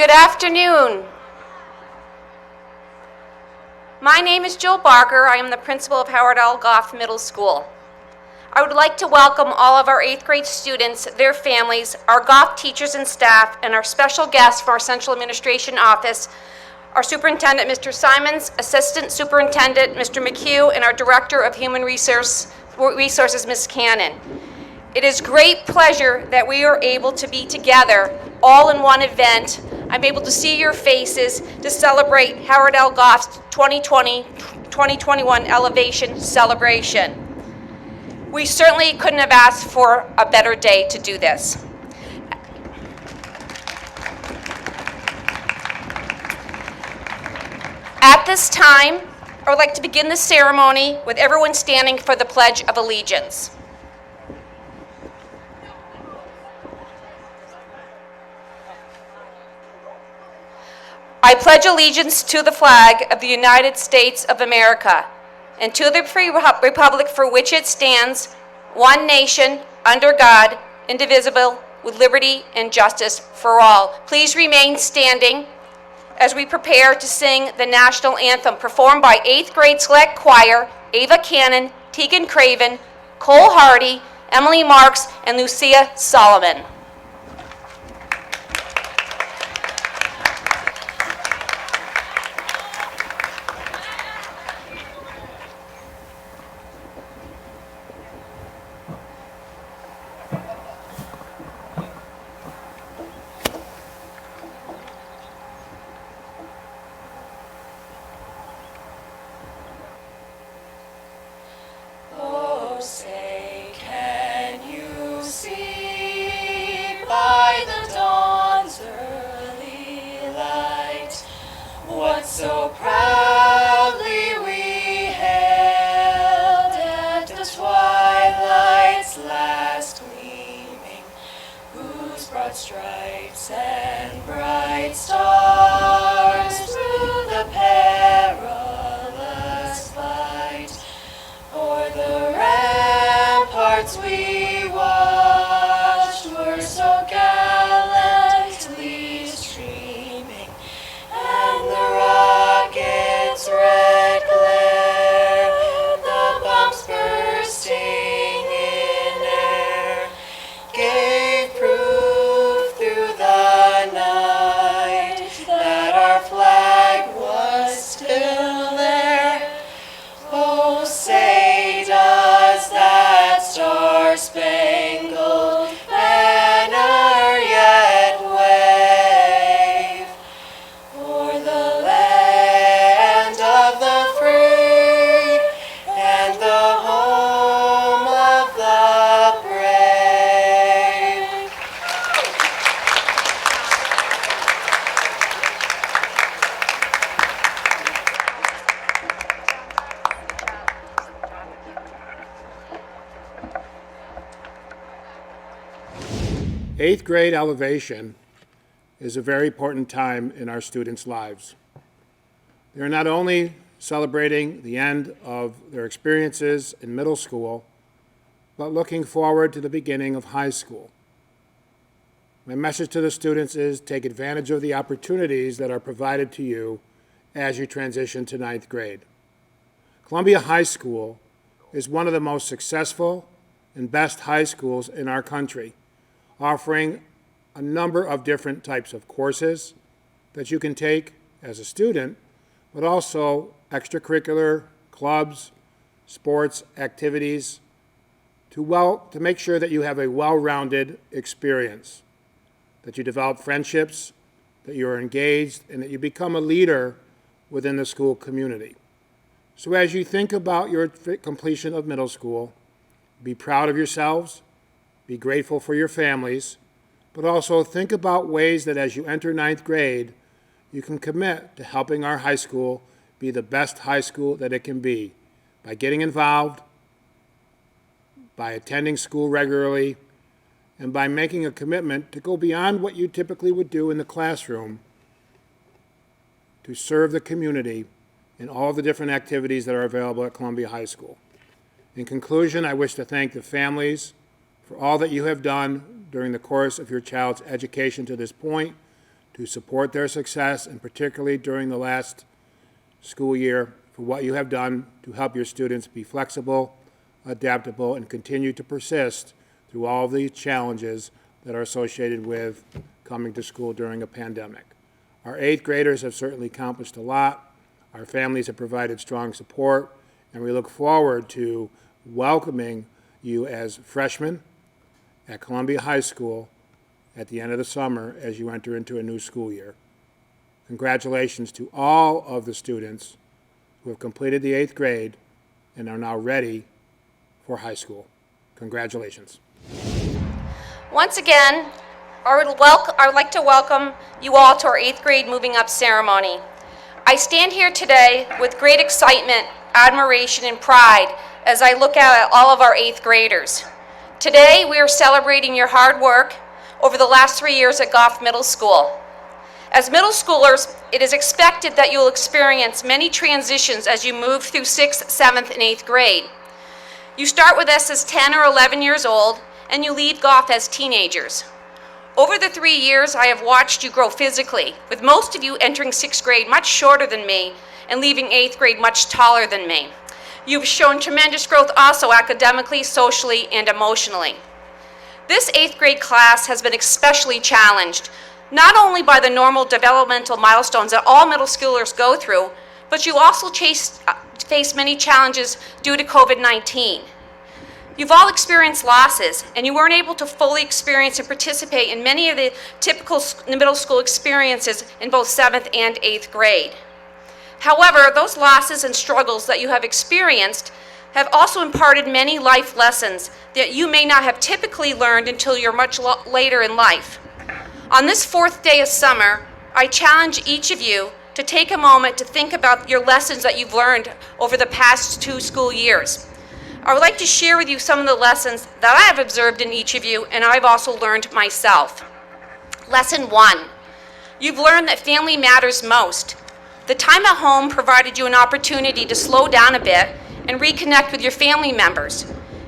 Good afternoon. My name is Jill Barker. I am the principal of Howard L. Goff Middle School. I would like to welcome all of our 8th grade students, their families, our Goff teachers and staff, and our special guests from our Central Administration Office, our Superintendent, Mr. Simons, Assistant Superintendent, Mr. McHugh, and our Director of Human Resources, Ms. Cannon. It is great pleasure that we are able to be together all in one event. I'm able to see your faces to celebrate Howard L. Goff's 2020-2021 Elevation Celebration. We certainly couldn't have asked for a better day to do this. At this time, I would like to begin the ceremony with everyone standing for the Pledge of Allegiance. I pledge allegiance to the flag of the United States of America and to the free republic for which it stands, one nation, under God, indivisible, with liberty and justice for all. Please remain standing as we prepare to sing the national anthem performed by 8th grade select choir, Ava Cannon, Tegan Craven, Cole Hardy, Emily Marks, and Lucia Solomon. So proudly we hailed at the twilight's last gleaming, whose broad stripes and bright stars through the perilous fight o'er the ramparts we watched were so gallantly streaming, and the rocket's red glare, the bombs bursting in air, gave proof through the night that our flag was still there. Oh, say does that star-spangled banner yet wave o'er the land of the free and the home of the brave? Eighth grade elevation is a very important time in our students' lives. They're not only celebrating the end of their experiences in middle school, but looking forward to the beginning of high school. My message to the students is take advantage of the opportunities that are provided to you as you transition to 9th grade. Columbia High School is one of the most successful and best high schools in our country, offering a number of different types of courses that you can take as a student, but also extracurricular clubs, sports, activities, to make sure that you have a well-rounded experience, that you develop friendships, that you are engaged, and that you become a leader within the school community. So as you think about your completion of middle school, be proud of yourselves, be grateful for your families, but also think about ways that as you enter 9th grade, you can commit to helping our high school be the best high school that it can be by getting involved, by attending school regularly, and by making a commitment to go beyond what you typically would do in the classroom to serve the community in all the different activities that are available at Columbia High School. In conclusion, I wish to thank the families for all that you have done during the course of your child's education to this point to support their success, and particularly during the last school year, for what you have done to help your students be flexible, adaptable, and continue to persist through all the challenges that are associated with coming to school during a pandemic. Our 8th graders have certainly accomplished a lot. Our families have provided strong support, and we look forward to welcoming you as freshmen at Columbia High School at the end of the summer as you enter into a new school year. Congratulations to all of the students who have completed the 8th grade and are now ready for high school. Congratulations. Once again, I would like to welcome you all to our 8th grade moving up ceremony. I stand here today with great excitement, admiration, and pride as I look out at all of our 8th graders. Today, we are celebrating your hard work over the last 3 years at Goff Middle School. As middle schoolers, it is expected that you will experience many transitions as you move through 6th, 7th, and 8th grade. You start with us as 10 or 11 years old, and you leave Goff as teenagers. Over the 3 years, I have watched you grow physically, with most of you entering 6th grade much shorter than me and leaving 8th grade much taller than me. You've shown tremendous growth also academically, socially, and emotionally. This 8th grade class has been especially challenged, not only by the normal developmental milestones that all middle schoolers go through, but you also face many challenges due to COVID-19. You've all experienced losses, and you weren't able to fully experience and participate in many of the typical middle school experiences in both 7th and 8th grade. However, those losses and struggles that you have experienced have also imparted many life lessons that you may not have typically learned until you're much later in life. On this 4th day of summer, I challenge each of you to take a moment to think about your lessons that you've learned over the past 2 school years. I would like to share with you some of the lessons that I have observed in each of you and I've also learned myself. Lesson 1, you've learned that family matters most. The time at home provided you an opportunity to slow down a bit and reconnect with your family members.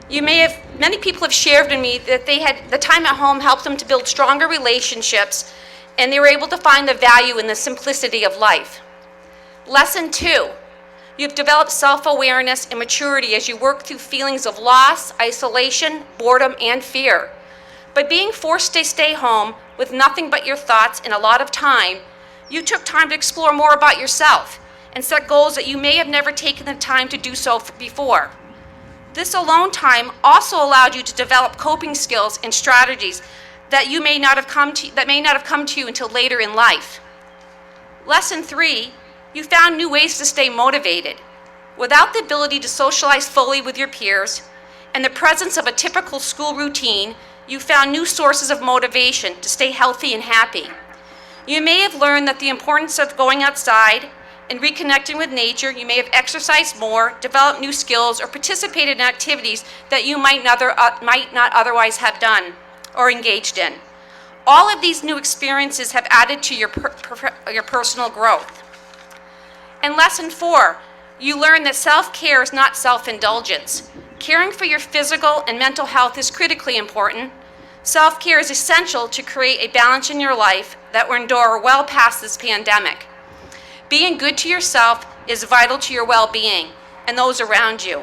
Many people have shared with me that the time at home helped them to build stronger relationships and they were able to find the value in the simplicity of life. Lesson 2, you've developed self-awareness and maturity as you work through feelings of loss, isolation, boredom, and fear. By being forced to stay home with nothing but your thoughts and a lot of time, you took time to explore more about yourself and set goals that you may have never taken the time to do so before. This alone time also allowed you to develop coping skills and strategies that may not have come to you until later in life. Lesson 3, you found new ways to stay motivated. Without the ability to socialize fully with your peers and the presence of a typical school routine, you found new sources of motivation to stay healthy and happy. You may have learned that the importance of going outside and reconnecting with nature. You may have exercised more, developed new skills, or participated in activities that you might not otherwise have done or engaged in. All of these new experiences have added to your personal growth. And lesson 4, you learn that self-care is not self-indulgence. Caring for your physical and mental health is critically important. Self-care is essential to create a balance in your life that will endure well past this pandemic. Being good to yourself is vital to your well-being and those around you.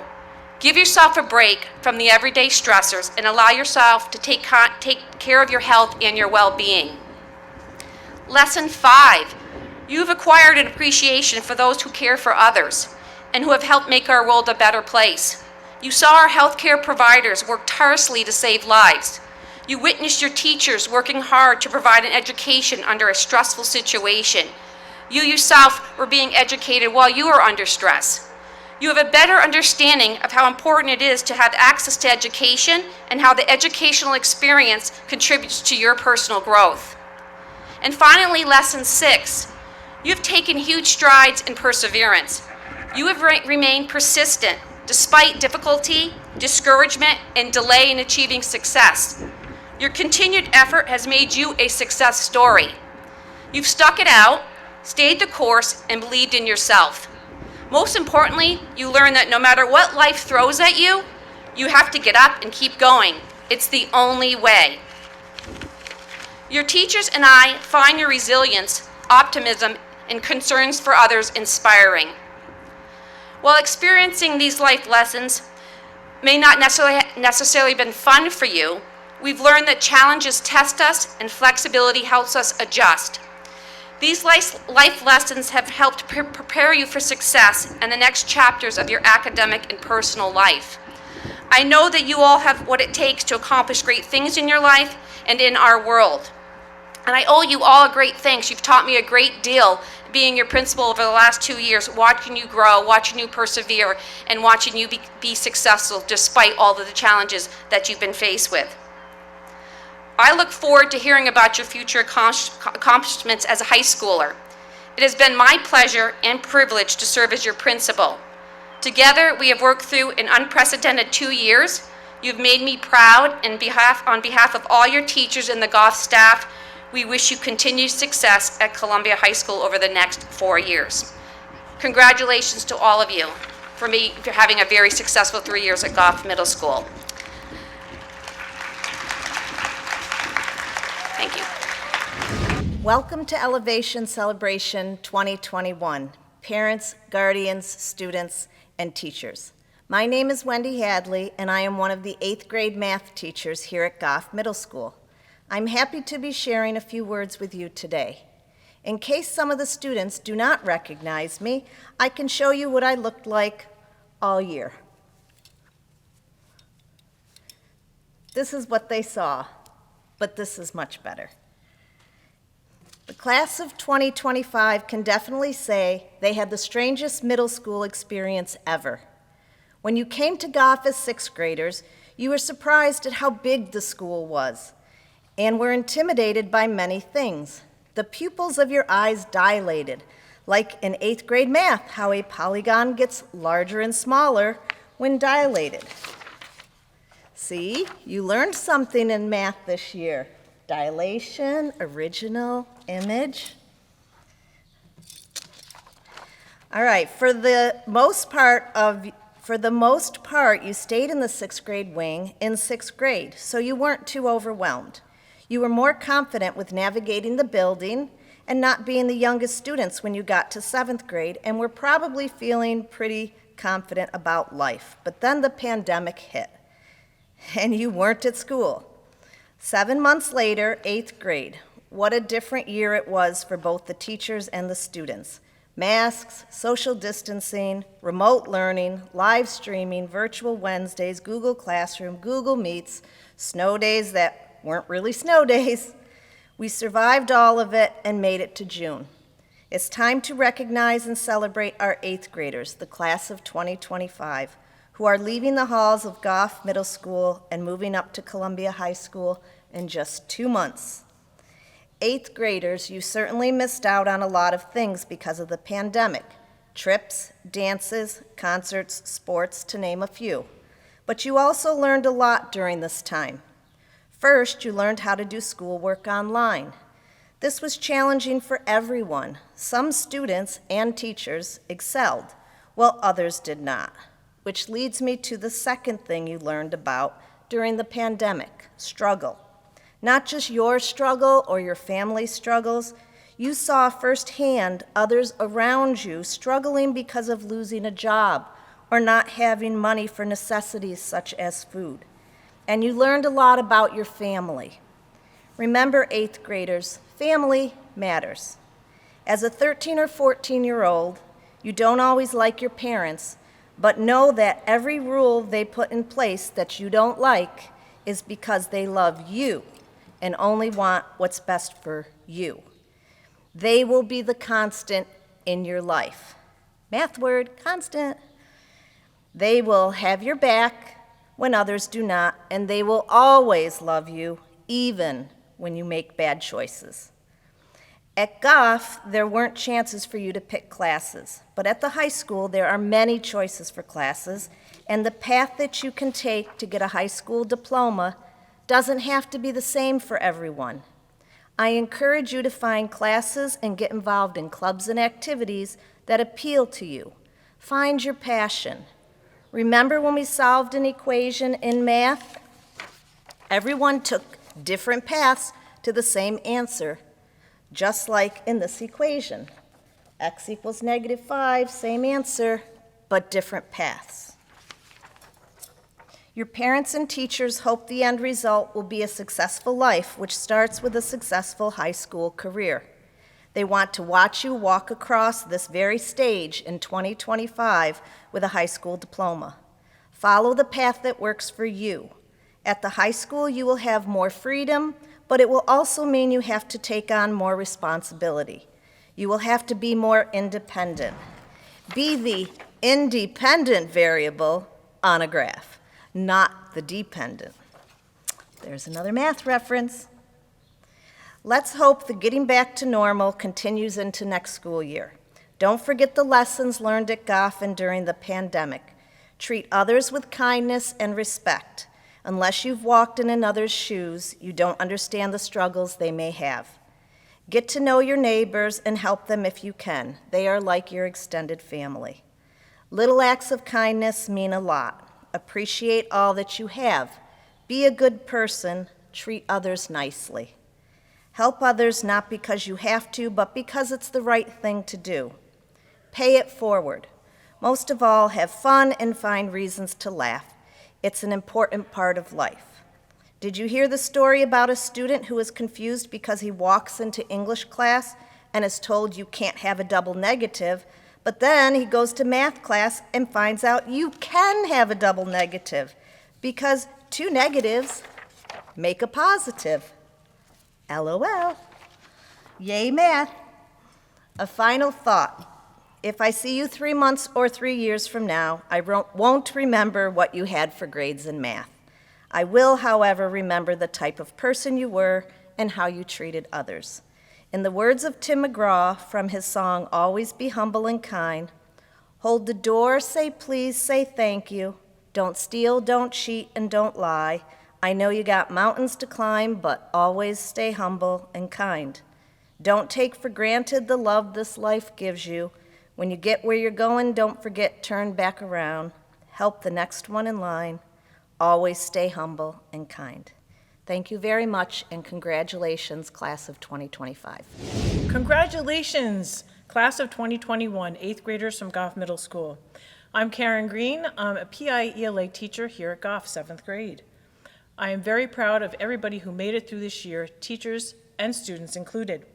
Give yourself a break from the everyday stressors and allow yourself to take care of your health and your well-being. Lesson 5, you've acquired an appreciation for those who care for others and who have helped make our world a better place. You saw our healthcare providers work tirelessly to save lives. You witnessed your teachers working hard to provide an education under a stressful situation. You yourself were being educated while you were under stress. You have a better understanding of how important it is to have access to education and how the educational experience contributes to your personal growth. And finally, lesson 6, you've taken huge strides in perseverance. You have remained persistent despite difficulty, discouragement, and delay in achieving success. Your continued effort has made you a success story. You've stuck it out, stayed the course, and believed in yourself. Most importantly, you learn that no matter what life throws at you, you have to get up and keep going. It's the only way. Your teachers and I find your resilience, optimism, and concerns for others inspiring. While experiencing these life lessons may not necessarily been fun for you, we've learned that challenges test us and flexibility helps us adjust. These life lessons have helped prepare you for success and the next chapters of your academic and personal life. I know that you all have what it takes to accomplish great things in your life and in our world. And I owe you all a great thanks. You've taught me a great deal being your principal over the last 2 years, watching you grow, watching you persevere, and watching you be successful despite all of the challenges that you've been faced with. I look forward to hearing about your future accomplishments as a high schooler. It has been my pleasure and privilege to serve as your principal. Together, we have worked through an unprecedented 2 years. You've made me proud, and on behalf of all your teachers and the Goff staff, we wish you continued success at Columbia High School over the next 4 years. Congratulations to all of you for having a very successful 3 years at Goff Middle School. Thank you. Welcome to Elevation Celebration 2021, parents, guardians, students, and teachers. My name is Wendy Hadley, and I am one of the 8th grade math teachers here at Goff Middle School. I'm happy to be sharing a few words with you today. In case some of the students do not recognize me, I can show you what I looked like all year. This is what they saw, but this is much better. The class of 2025 can definitely say they had the strangest middle school experience ever. When you came to Goff as 6th graders, you were surprised at how big the school was and were intimidated by many things. The pupils of your eyes dilated, like in 8th grade math, how a polygon gets larger and smaller when dilated. See, you learned something in math this year. Dilation, original, image. All right, for the most part, you stayed in the 6th grade wing in 6th grade, so you weren't too overwhelmed. You were more confident with navigating the building and not being the youngest students when you got to 7th grade, and were probably feeling pretty confident about life. But then the pandemic hit, and you weren't at school. 7 months later, 8th grade. What a different year it was for both the teachers and the students. Masks, social distancing, remote learning, live streaming, virtual Wednesdays, Google Classroom, Google Meets, snow days that weren't really snow days. We survived all of it and made it to June. It's time to recognize and celebrate our 8th graders, the class of 2025, who are leaving the halls of Goff Middle School and moving up to Columbia High School in just 2 months. 8th graders, you certainly missed out on a lot of things because of the pandemic. Trips, dances, concerts, sports, to name a few. But you also learned a lot during this time. First, you learned how to do schoolwork online. This was challenging for everyone. Some students and teachers excelled, while others did not, which leads me to the second thing you learned about during the pandemic: struggle. Not just your struggle or your family's struggles. You saw firsthand others around you struggling because of losing a job or not having money for necessities such as food. And you learned a lot about your family. Remember, 8th graders, family matters. As a 13 or 14-year-old, you don't always like your parents, but know that every rule they put in place that you don't like is because they love you and only want what's best for you. They will be the constant in your life. Math word, constant. They will have your back when others do not, and they will always love you, even when you make bad choices. At Goff, there weren't chances for you to pick classes, but at the high school, there are many choices for classes, and the path that you can take to get a high school diploma doesn't have to be the same for everyone. I encourage you to find classes and get involved in clubs and activities that appeal to you. Find your passion. Remember when we solved an equation in math? Everyone took different paths to the same answer, just like in this equation. X equals -5, same answer, but different paths. Your parents and teachers hope the end result will be a successful life, which starts with a successful high school career. They want to watch you walk across this very stage in 2025 with a high school diploma. Follow the path that works for you. At the high school, you will have more freedom, but it will also mean you have to take on more responsibility. You will have to be more independent. Be the independent variable on a graph, not the dependent. There's another math reference. Let's hope the getting back to normal continues into next school year. Don't forget the lessons learned at Goff and during the pandemic. Treat others with kindness and respect. Unless you've walked in another's shoes, you don't understand the struggles they may have. Get to know your neighbors and help them if you can. They are like your extended family. Little acts of kindness mean a lot. Appreciate all that you have. Be a good person. Treat others nicely. Help others not because you have to, but because it's the right thing to do. Pay it forward. Most of all, have fun and find reasons to laugh. It's an important part of life. Did you hear the story about a student who is confused because he walks into English class and is told you can't have a double negative, but then he goes to math class and finds out you can have a double negative because 2 negatives make a positive? LOL. Yay, math. A final thought. If I see you 3 months or 3 years from now, I won't remember what you had for grades in math. I will, however, remember the type of person you were and how you treated others. In the words of Tim McGraw from his song, Always Be Humble and Kind, hold the door, say please, say thank you. Don't steal, don't cheat, and don't lie. I know you got mountains to climb, but always stay humble and kind. Don't take for granted the love this life gives you. When you get where you're going, don't forget, turn back around. Help the next one in line. Always stay humble and kind. Thank you very much, and congratulations, class of 2025. Congratulations, class of 2021, 8th graders from Goff Middle School. I'm Karen Green. I'm a PI ELA teacher here at Goff, 7th grade. I am very proud of everybody who made it through this year, teachers and students included.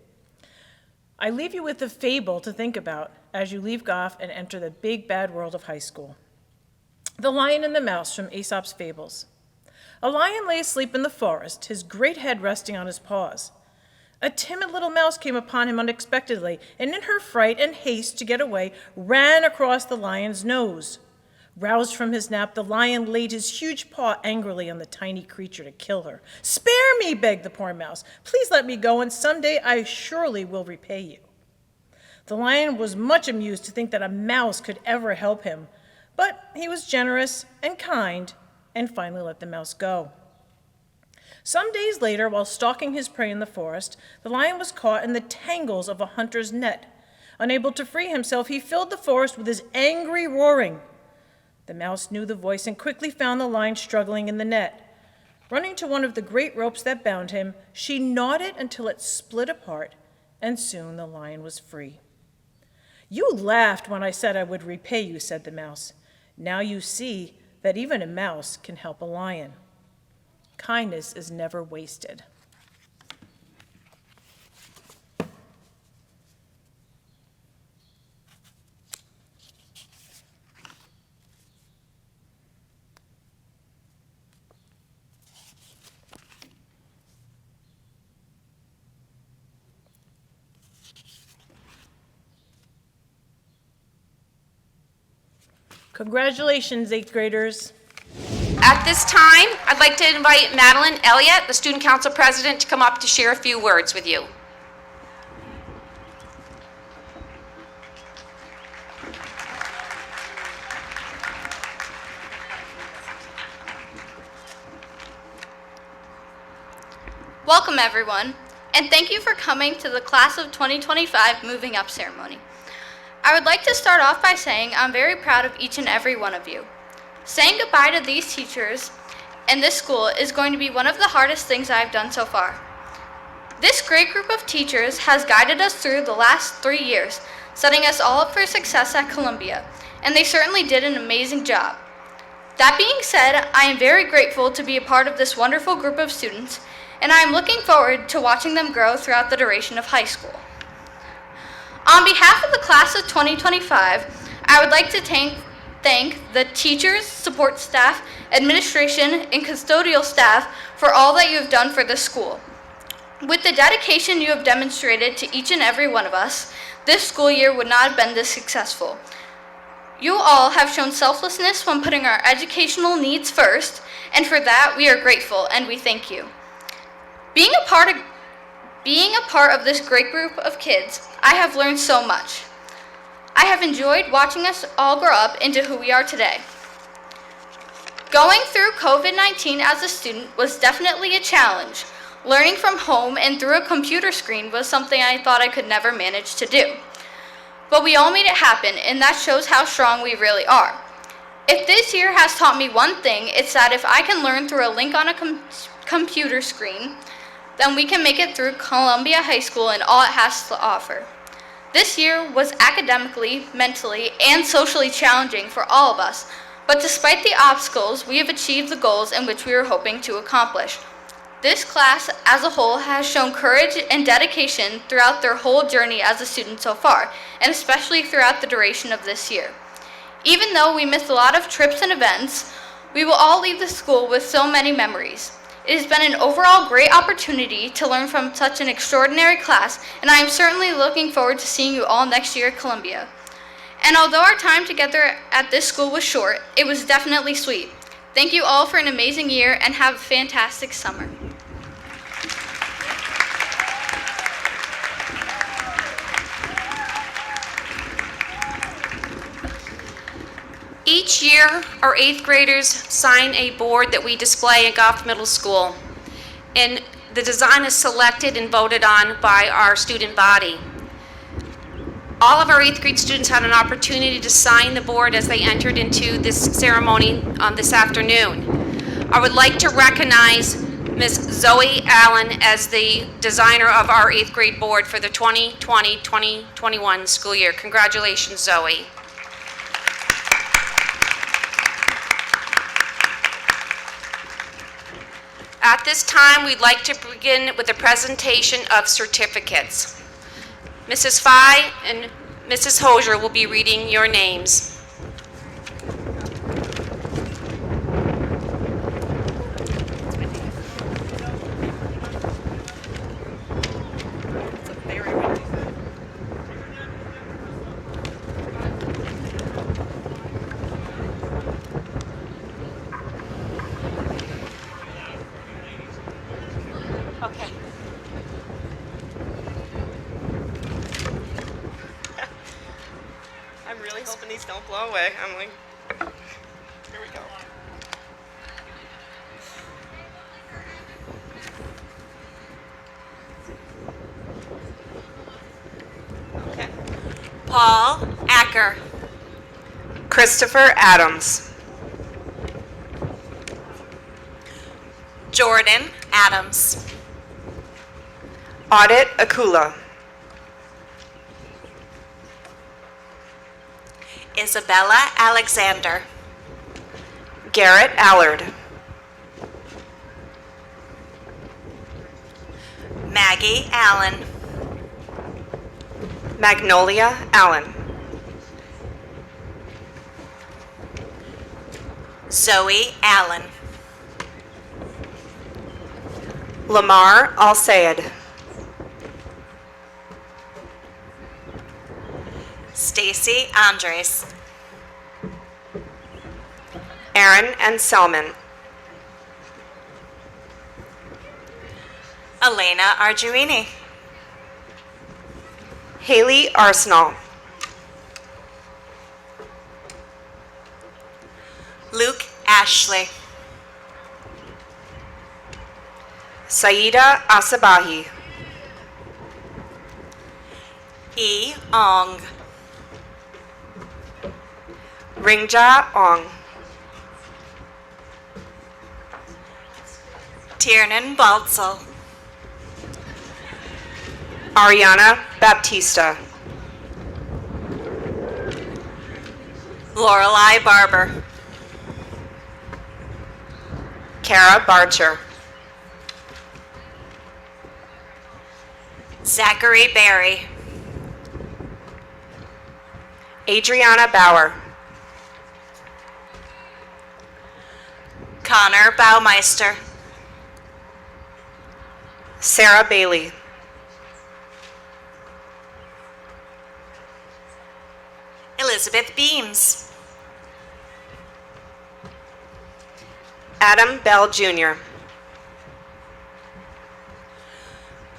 I leave you with a fable to think about as you leave Goff and enter the big bad world of high school. The Lion and the Mouse from Aesop's Fables. A lion lay asleep in the forest, his great head resting on his paws. A timid little mouse came upon him unexpectedly, and in her fright and haste to get away, ran across the lion's nose. Roused from his nap, the lion laid his huge paw angrily on the tiny creature to kill her. "Spare me," begged the poor mouse. "Please let me go, and someday I surely will repay you." The lion was much amused to think that a mouse could ever help him, but he was generous and kind and finally let the mouse go. Some days later, while stalking his prey in the forest, the lion was caught in the tangles of a hunter's net. Unable to free himself, he filled the forest with his angry roaring. The mouse knew the voice and quickly found the lion struggling in the net. Running to one of the great ropes that bound him, she gnawed it until it split apart, and soon the lion was free. "You laughed when I said I would repay you," said the mouse. "Now you see that even a mouse can help a lion. Kindness is never wasted." Congratulations, 8th graders. At this time, I'd like to invite Madeline Elliott, the Student Council President, to come up to share a few words with you. Welcome, everyone, and thank you for coming to the Class of 2025 Moving Up ceremony. I would like to start off by saying I'm very proud of each and every one of you. Saying goodbye to these teachers and this school is going to be one of the hardest things I've done so far. This great group of teachers has guided us through the last 3 years, setting us all up for success at Columbia, and they certainly did an amazing job. That being said, I am very grateful to be a part of this wonderful group of students, and I am looking forward to watching them grow throughout the duration of high school. On behalf of the class of 2025, I would like to thank the teachers, support staff, administration, and custodial staff for all that you have done for this school. With the dedication you have demonstrated to each and every one of us, this school year would not have been this successful. You all have shown selflessness when putting our educational needs first, and for that we are grateful and we thank you. Being a part of this great group of kids, I have learned so much. I have enjoyed watching us all grow up into who we are today. Going through COVID-19 as a student was definitely a challenge. Learning from home and through a computer screen was something I thought I could never manage to do. But we all made it happen, and that shows how strong we really are. If this year has taught me one thing, it's that if I can learn through a link on a computer screen, then we can make it through Columbia High School and all it has to offer. This year was academically, mentally, and socially challenging for all of us, but despite the obstacles, we have achieved the goals in which we were hoping to accomplish. This class as a whole has shown courage and dedication throughout their whole journey as a student so far, and especially throughout the duration of this year. Even though we missed a lot of trips and events, we will all leave the school with so many memories. It has been an overall great opportunity to learn from such an extraordinary class, and I am certainly looking forward to seeing you all next year at Columbia. And although our time together at this school was short, it was definitely sweet. Thank you all for an amazing year and have a fantastic summer. Each year, our 8th graders sign a board that we display at Goff Middle School. And the design is selected and voted on by our student body. All of our 8th grade students had an opportunity to sign the board as they entered into this ceremony this afternoon. I would like to recognize Ms. Zoe Allen as the designer of our 8th grade board for the 2020-2021 school year. Congratulations, Zoe. At this time, we'd like to begin with a presentation of certificates. Mrs. Fye and Mrs. Hosier will be reading your names. Okay. I'm really hoping these don't blow away. I'm like, here we go. Okay. Paul Acker. Christopher Adams. Jordan Adams. Audit Akula. Isabella Alexander. Garrett Allard. Maggie Allen. Magnolia Allen. Zoe Allen. Lamar Al-Sayed. Stacy Andres. Aaron and Selman. Elena Arduini. Haley Arsenal. Luke Ashley. Saida Asabahi. E. Ong. Ringja Ong. Tiernan Baltzel. Ariana Baptista. Lorelei Barber. Kara Barcher. Zachary Berry. Adriana Bauer. Connor Baumeister. Sarah Bailey. Elizabeth Beams. Adam Bell Jr.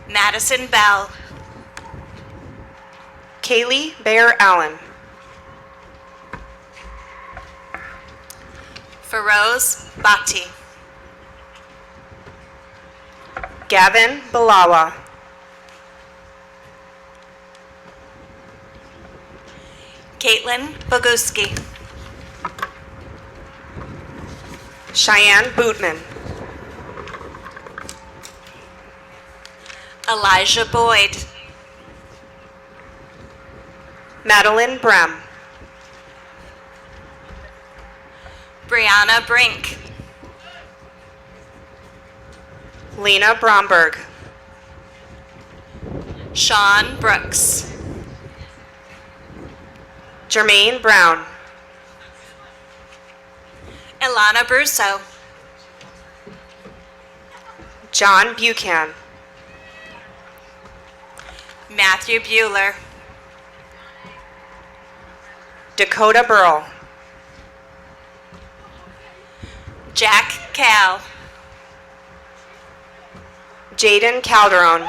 Madison Bell. Kaylee Bear Allen. Feroz Bhatti. Gavin Balawa. Caitlin Boguski. Cheyenne Bootman. Elijah Boyd. Madeline Brem. Brianna Brink. Lena Bromberg. Sean Brooks. Jermaine Brown. Ilana Brusso. John Buchan. Matthew Bueller. Dakota Burl. Jack Cal. Jaden Calderon.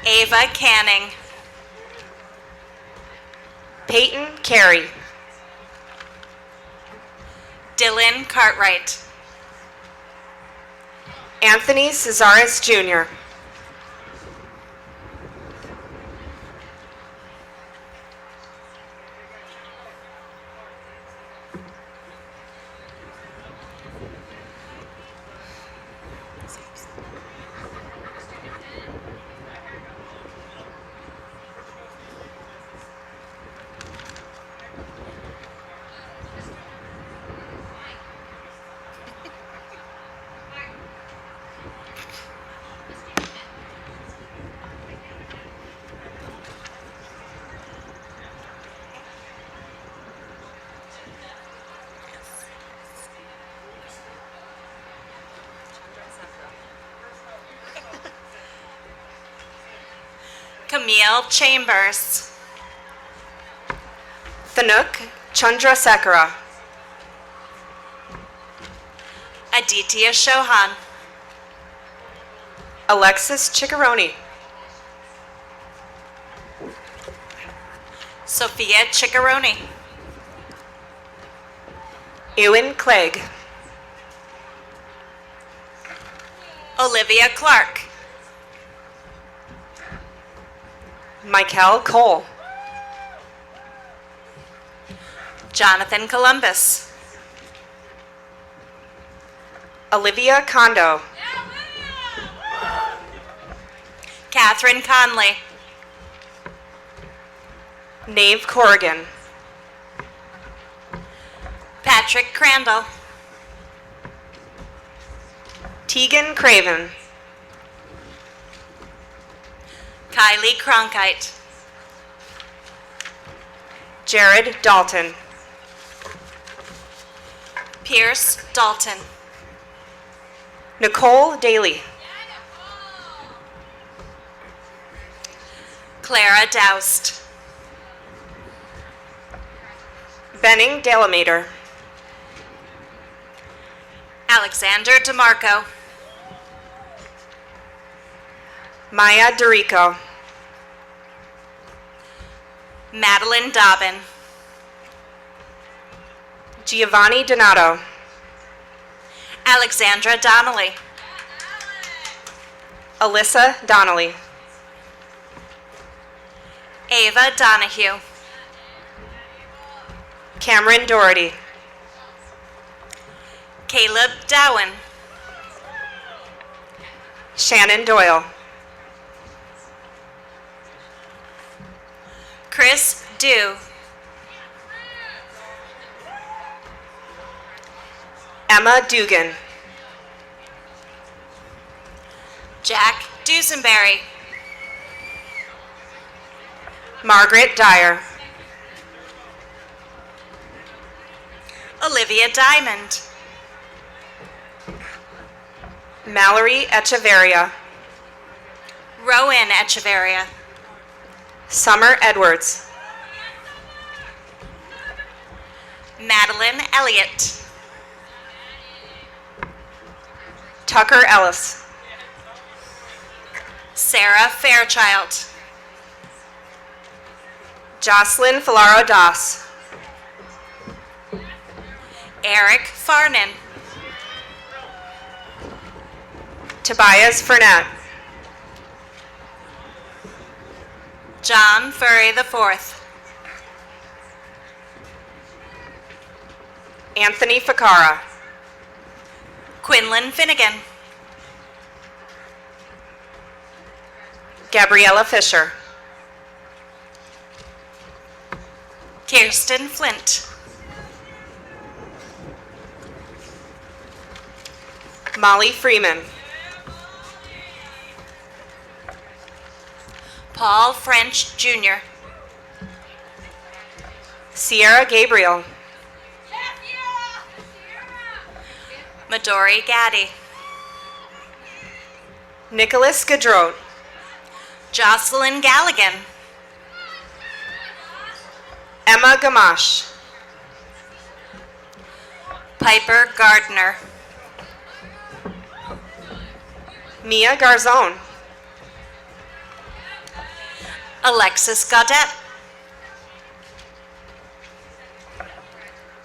Ava Canning. Peyton Carey. Dylan Cartwright. Anthony Cesares Jr. Camille Chambers. Thanuk Chandrasekhara. Aditya Chauhan. Alexis Ciccaroni. Sophia Ciccaroni. Ewan Clegg. Olivia Clark. Michael Cole. Jonathan Columbus. Olivia Kondo. Catherine Conley. Nave Corrigan. Patrick Crandall. Tegan Craven. Kylie Cronkite. Jared Dalton. Pierce Dalton. Nicole Daly. Clara Doust. Benning Delamater. Alexander DeMarco. Maya Dorico. Madeline Dobbin. Giovanni Donato. Alexandra Donnelly. Alyssa Donnelly. Ava Donahue. Cameron Doherty. Caleb Dowen. Shannon Doyle. Chris Dew. Emma Dugan. Jack Dusenberry. Margaret Dyer. Olivia Diamond. Mallory Echeverria. Rowan Echeverria. Summer Edwards. Madeline Elliott. Tucker Ellis. Sarah Fairchild. Jocelyn Filaro Das. Eric Farnan. Tobias Furnett. John Furry IV. Anthony Ficara. Quinlan Finnegan. Gabriella Fisher. Kirsten Flint. Molly Freeman. Paul French Jr. Sierra Gabriel. Midori Gaddy. Nicholas Gaudreau. Jocelyn Galligan. Emma Gamache. Piper Gardner. Mia Garzone. Alexis Gaudette.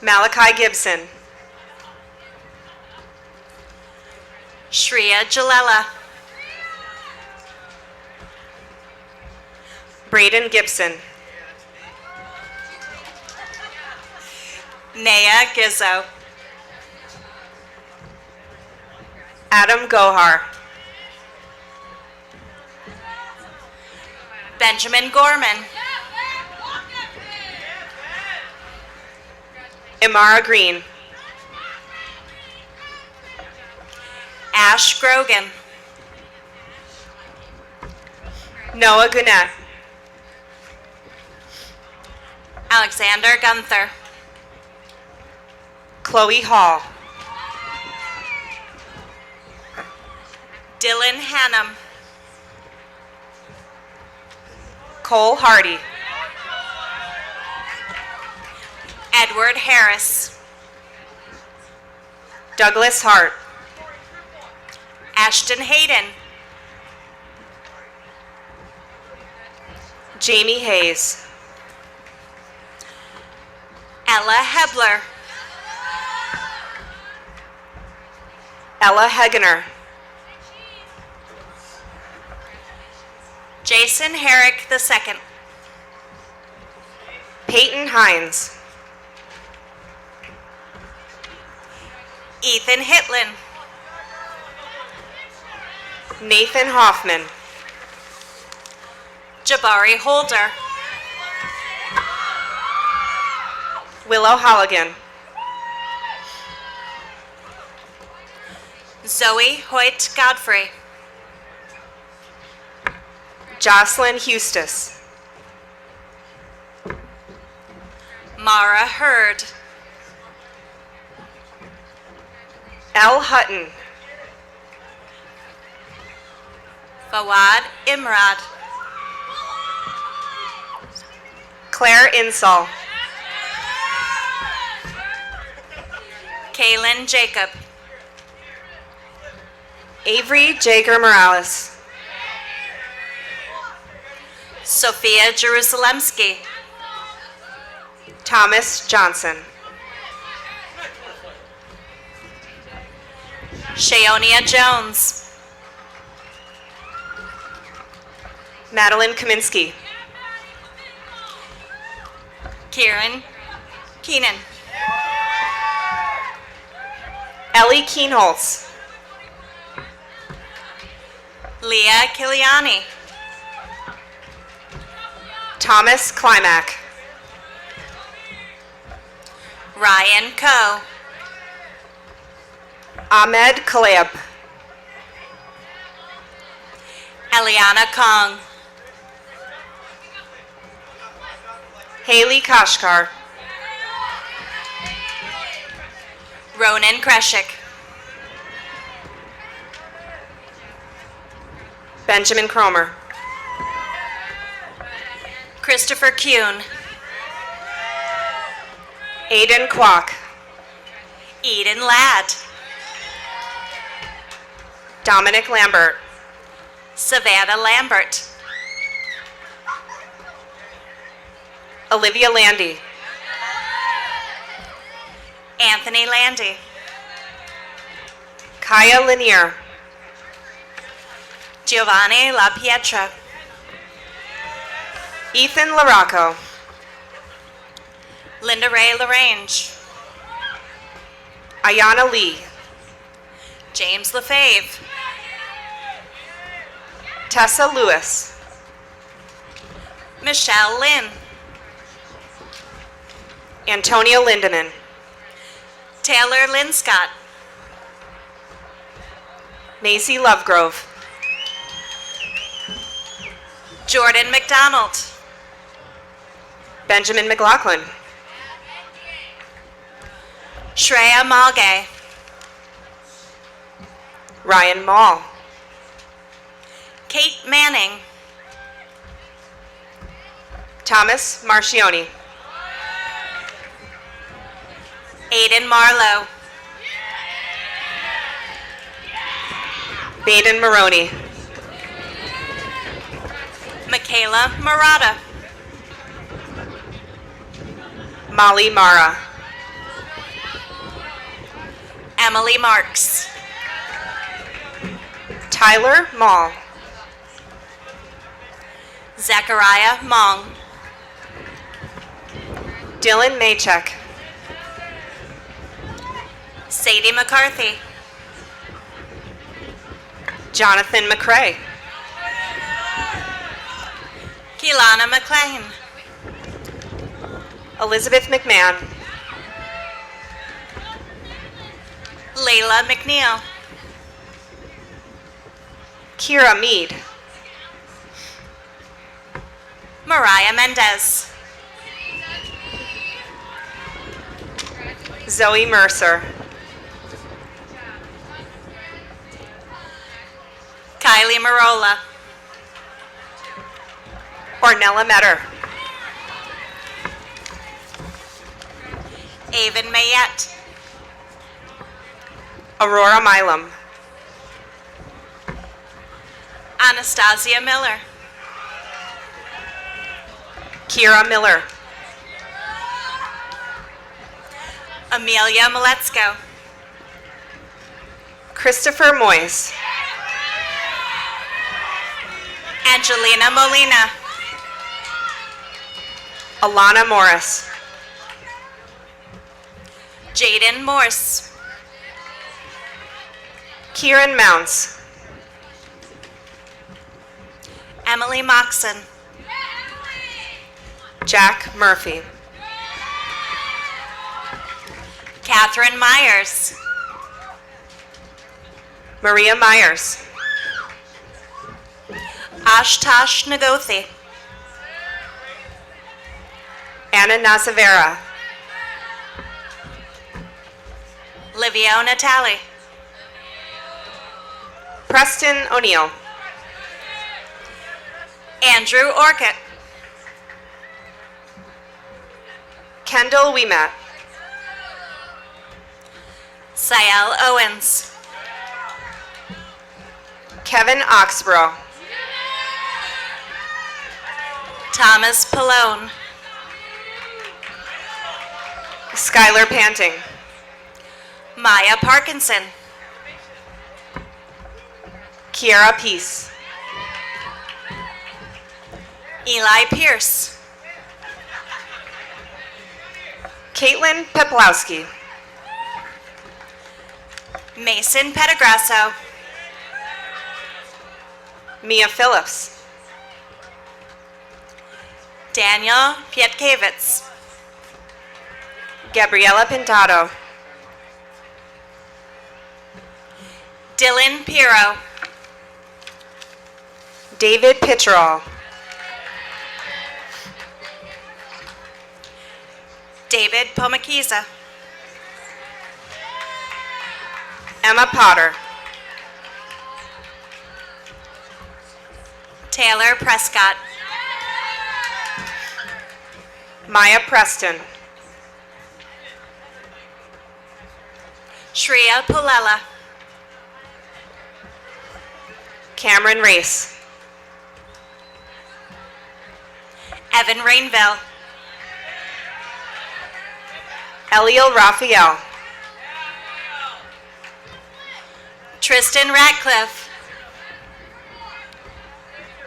Malachi Gibson. Shreya Jalella. Braden Gibson. Naya Gizzo. Adam Gohar. Benjamin Gorman. Imara Green. Ash Grogan. Noah Gannett. Alexander Gunther. Chloe Hall. Dylan Hannum. Cole Hardy. Edward Harris. Douglas Hart. Ashton Hayden. Jamie Hayes. Ella Hebler. Ella Hegener. Jason Herrick II. Peyton Hines. Ethan Hitlin. Nathan Hoffman. Jabari Holder. Willow Halligan. Zoe Hoyt Godfrey. Jocelyn Hustis. Mara Hurd. Elle Hutton. Fawad Imrad. Claire Insall. Kaylin Jacob. Avery Jager Morales. Sophia Jerusalemski. Thomas Johnson. Shaonia Jones. Madeline Kaminsky. Kieran Keenan. Ellie Keenholz. Leah Kiliani. Thomas Klimak. Ryan Coe. Ahmed Kaleb. Eliana Kong. Haley Kashkar. Ronan Kreshik. Benjamin Cromer. Christopher Kuhn. Aiden Kwok. Eden Ladd. Dominic Lambert. Savannah Lambert. Olivia Landy. Anthony Landy. Kaya Lanier. Giovanni La Pietra. Ethan Larocco. Linda Ray LaRange. Ayana Lee. James LaFave. Tessa Lewis. Michelle Lynn. Antonio Lindeman. Taylor Linscott. Macy Lovegrove. Jordan McDonald. Benjamin McLaughlin. Shreya Malgay. Ryan Mall. Kate Manning. Thomas Marcioni. Aiden Marlowe. Baden Maroney. Michaela Murata. Molly Mara. Emily Marks. Tyler Mall. Zachariah Mong. Dylan Maychek. Sadie McCarthy. Jonathan McCrae. Keelana McLean. Elizabeth McMahon. Layla McNeil. Kira Mead. Mariah Mendez. Zoe Mercer. Kylie Marola. Ornella Metter. Avon Mayette. Aurora Milam. Anastasia Miller. Kira Miller. Amelia Maletsko. Christopher Moyes. Angelina Molina. Alana Morris. Jaden Morse. Kieran Mounts. Emily Moxon. Jack Murphy. Catherine Myers. Maria Myers. Ashtosh Nagothi. Anna Nazavera. Livio Natali. Preston O'Neill. Andrew Orcutt. Kendall Weemat. Sael Owens. Kevin Oxborough. Thomas Pallone. Skylar Panting. Maya Parkinson. Kiara Peace. Eli Pierce. Caitlin Peplowski. Mason Pedigrasso. Mia Phillips. Daniel Pietkevitz. Gabriela Pintado. Dylan Piro. David Pitcherall. David Pomakiza. Emma Potter. Taylor Prescott. Maya Preston. Shreya Pulela. Cameron Race. Evan Rainville. Eliel Raphael. Tristan Ratcliffe.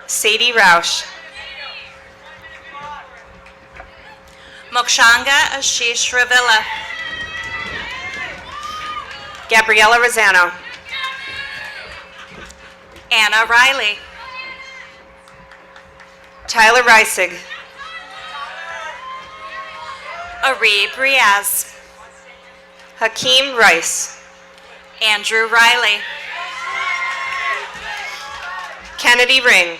Sadie Roush. Mokshanga Ashish Ravilla. Gabriela Rosano. Anna Riley. Tyler Reisig. Arib Riaz. Hakeem Rice. Andrew Riley. Kennedy Ring.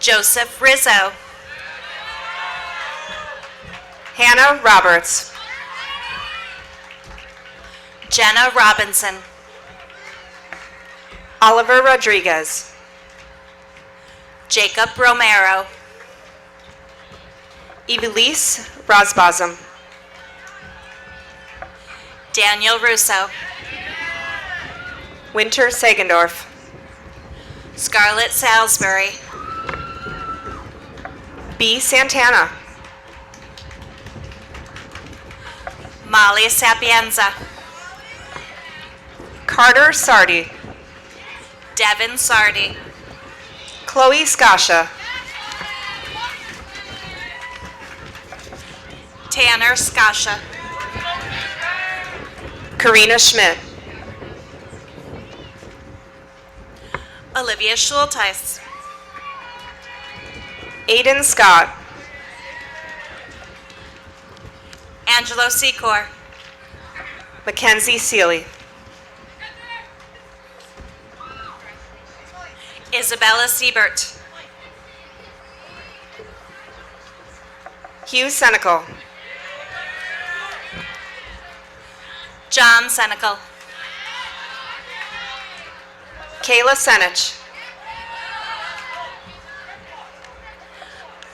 Joseph Rizzo. Hannah Roberts. Jenna Robinson. Oliver Rodriguez. Jacob Romero. Evelise Rosbosum. Daniel Russo. Winter Sagendorf. Scarlett Salisbury. B. Santana. Molly Sapienza. Carter Sardi. Devin Sardi. Chloe Skasha. Tanner Skasha. Karina Schmidt. Olivia Schulteis. Aiden Scott. Angelo Secor. Mackenzie Seeley. Isabella Siebert. Hugh Senecal. John Senecal. Kayla Senich.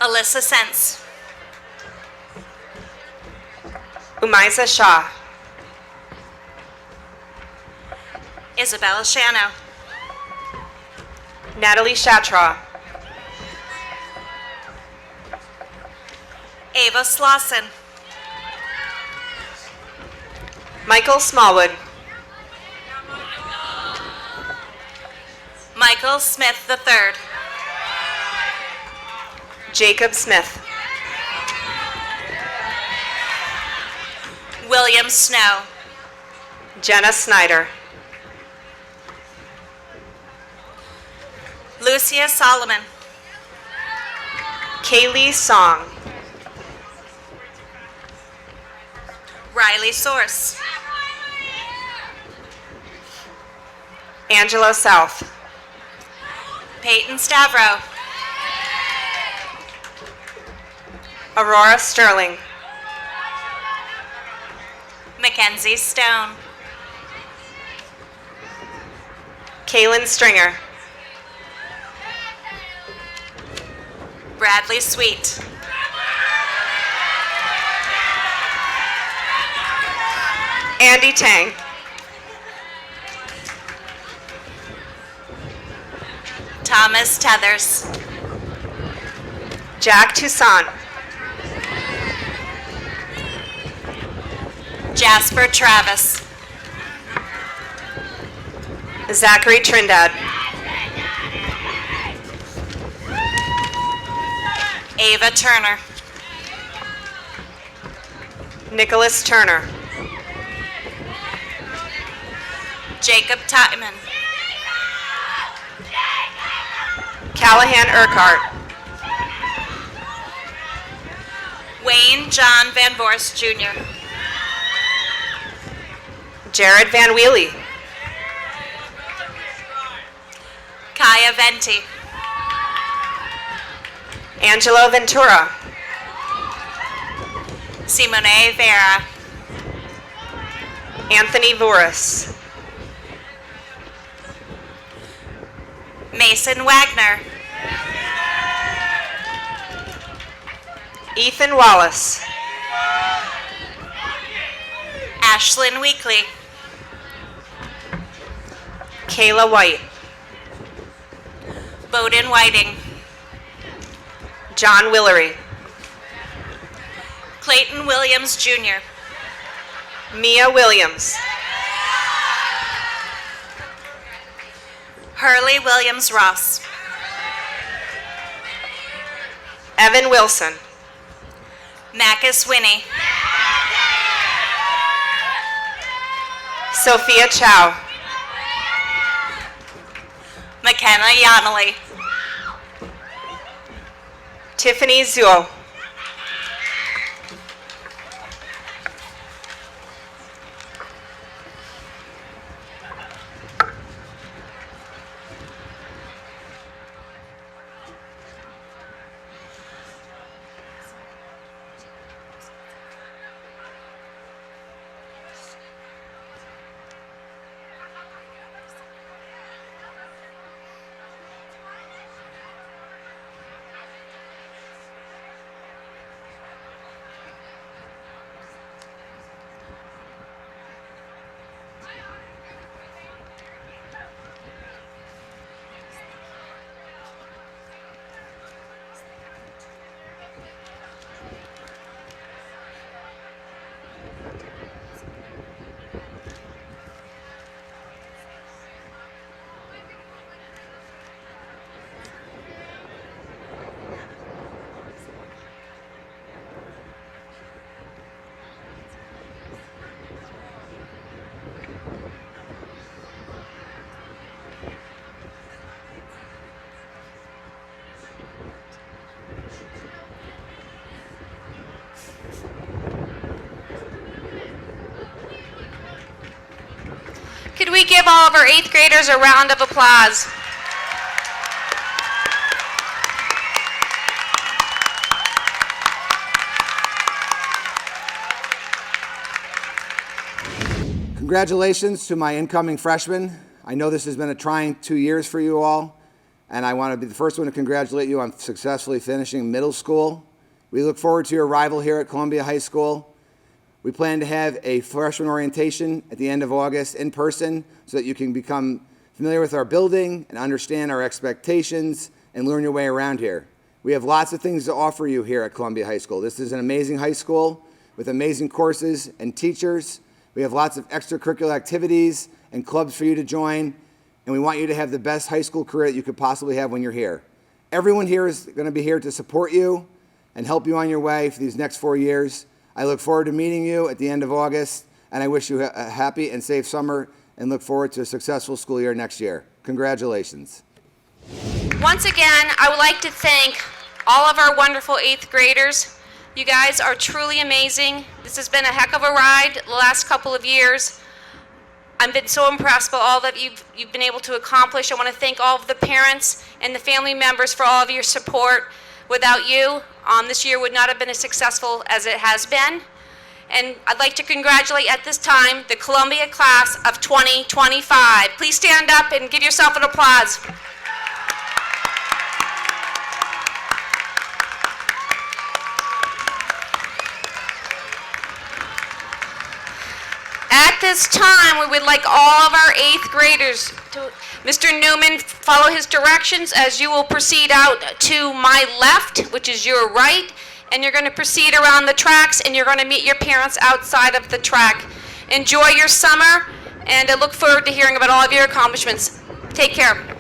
Alyssa Sense. Umaisa Shah. Isabella Shano. Natalie Shatraw. Ava Slauson. Michael Smallwood. Michael Smith III. Jacob Smith. William Snow. Jenna Snyder. Lucia Solomon. Kaylee Song. Riley Source. Angelo South. Peyton Stavro. Aurora Sterling. Mackenzie Stone. Kaylin Stringer. Bradley Sweet. Andy Tang. Thomas Tethers. Jack Toussaint. Jasper Travis. Zachary Trindad. Ava Turner. Nicholas Turner. Jacob Tyman. Callahan Urquhart. Wayne John Van Vorst Jr. Jared Van Wheely. Kaya Venti. Angelo Ventura. Simone Vera. Anthony Voris. Mason Wagner. Ethan Wallace. Ashlyn Weekly. Kayla White. Bowden Whiting. John Willery. Clayton Williams Jr. Mia Williams. Hurley Williams Ross. Evan Wilson. Macus Winnie. Sophia Chow. McKenna Yonley. Tiffany Zuo. Could we give all of our 8th graders a round of applause? Congratulations to my incoming freshmen. I know this has been a trying 2 years for you all, and I want to be the first one to congratulate you on successfully finishing middle school. We look forward to your arrival here at Columbia High School. We plan to have a freshman orientation at the end of August in person so that you can become familiar with our building and understand our expectations and learn your way around here. We have lots of things to offer you here at Columbia High School. This is an amazing high school with amazing courses and teachers. We have lots of extracurricular activities and clubs for you to join, and we want you to have the best high school career that you could possibly have when you're here. Everyone here is going to be here to support you and help you on your way for these next 4 years. I look forward to meeting you at the end of August, and I wish you a happy and safe summer and look forward to a successful school year next year. Congratulations. Once again, I would like to thank all of our wonderful 8th graders. You guys are truly amazing. This has been a heck of a ride the last couple of years. I've been so impressed by all that you've been able to accomplish. I want to thank all of the parents and the family members for all of your support. Without you, this year would not have been as successful as it has been. And I'd like to congratulate at this time the Columbia class of 2025. Please stand up and give yourself an applause. At this time, we would like all of our 8th graders to, Mr. Newman, follow his directions as you will proceed out to my left, which is your right, and you're going to proceed around the tracks, and you're going to meet your parents outside of the track. Enjoy your summer, and I look forward to hearing about all of your accomplishments. Take care.